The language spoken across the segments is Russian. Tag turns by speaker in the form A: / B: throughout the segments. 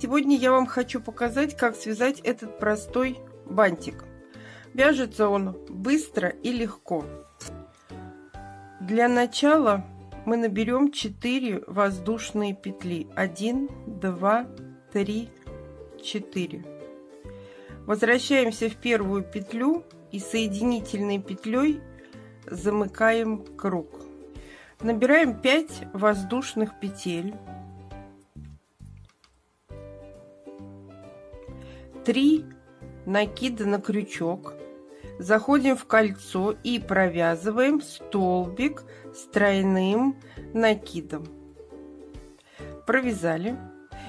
A: Сегодня я вам хочу показать, как связать этот простой бантик. Вяжется он быстро и легко. Для начала мы наберем 4 воздушные петли. 1, 2, 3, 4. Возвращаемся в первую петлю и соединительной петлей замыкаем круг. Набираем 5 воздушных петель. 3 накида на крючок, заходим в кольцо и провязываем столбик с тройным накидом. Провязали.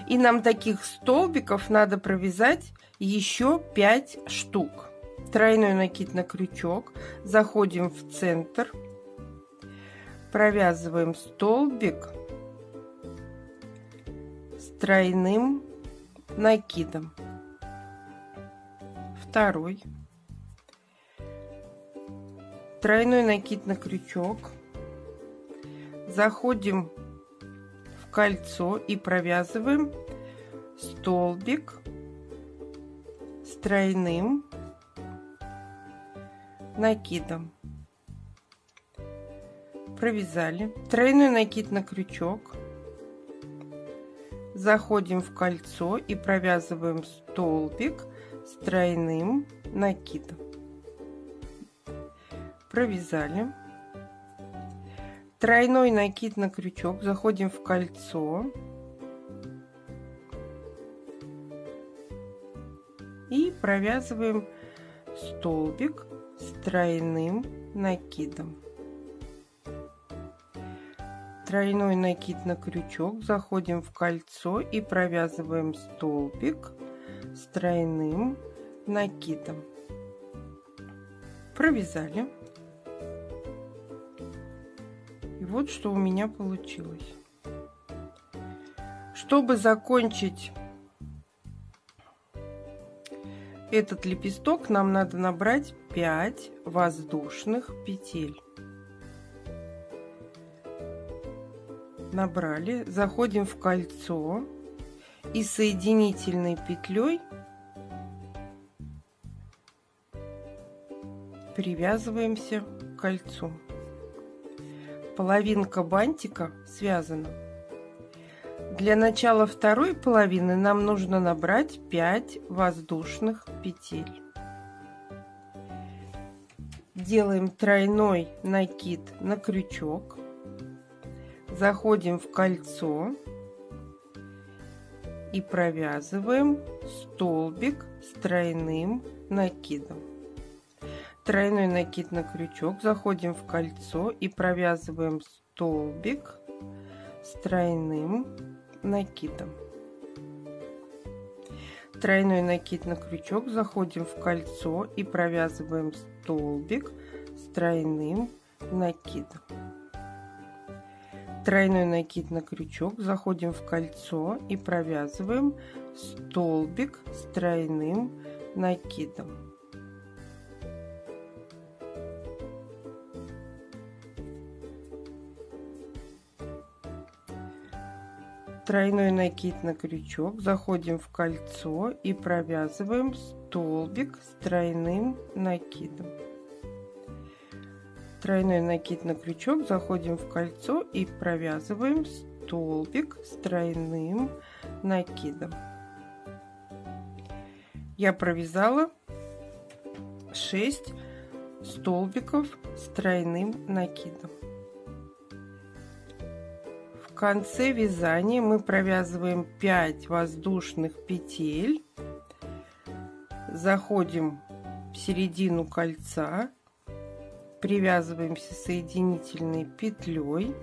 A: И нам таких столбиков надо провязать еще 5 штук. Тройной накид на крючок, заходим в центр, провязываем столбик с тройным накидом. Второй, тройной накид на крючок, заходим в кольцо и провязываем столбик с тройным накидом. Провязали. Тройной накид на крючок, заходим в кольцо и провязываем столбик с тройным накидом. Провязали. Тройной накид на крючок, заходим в кольцо и провязываем столбик с тройным накидом. Тройной накид на крючок, заходим в кольцо и провязываем столбик с тройным накидом. Провязали. И вот что у меня получилось. Чтобы закончить этот лепесток, нам надо набрать 5 воздушных петель. Набрали, заходим в кольцо и соединительной петлей привязываемся к кольцу. Половинка бантика связана. Для начала второй половины нам нужно набрать 5 воздушных петель. Делаем тройной накид на крючок, заходим в кольцо и провязываем столбик с тройным накидом. Тройной накид на крючок, заходим в кольцо и провязываем столбик с тройным накидом. Тройной накид на крючок, заходим в кольцо и провязываем столбик с тройным накидом. Тройной накид на крючок, заходим в кольцо и провязываем столбик с тройным накидом. Тройной накид на крючок, заходим в кольцо и провязываем столбик с тройным накидом. Тройной накид на крючок, заходим в кольцо и провязываем столбик с тройным накидом. Я провязала 6 столбиков с тройным накидом. В конце вязания мы провязываем 5 воздушных петель, заходим в середину кольца, привязываемся соединительной петлей,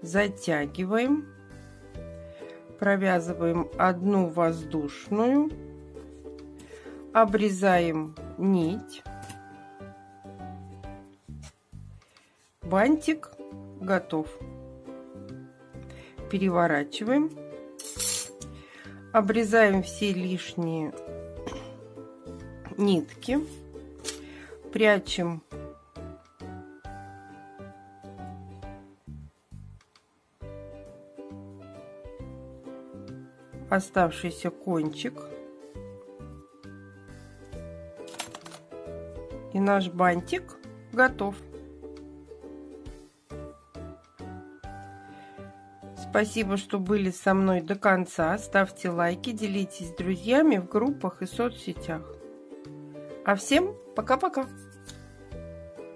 A: затягиваем, провязываем одну воздушную, обрезаем нить, бантик готов. Переворачиваем, обрезаем все лишние нитки, прячем оставшийся кончик. И наш бантик готов. Спасибо, что были со мной до конца. Ставьте лайки, делитесь с друзьями в группах и соцсетях. А всем пока-пока!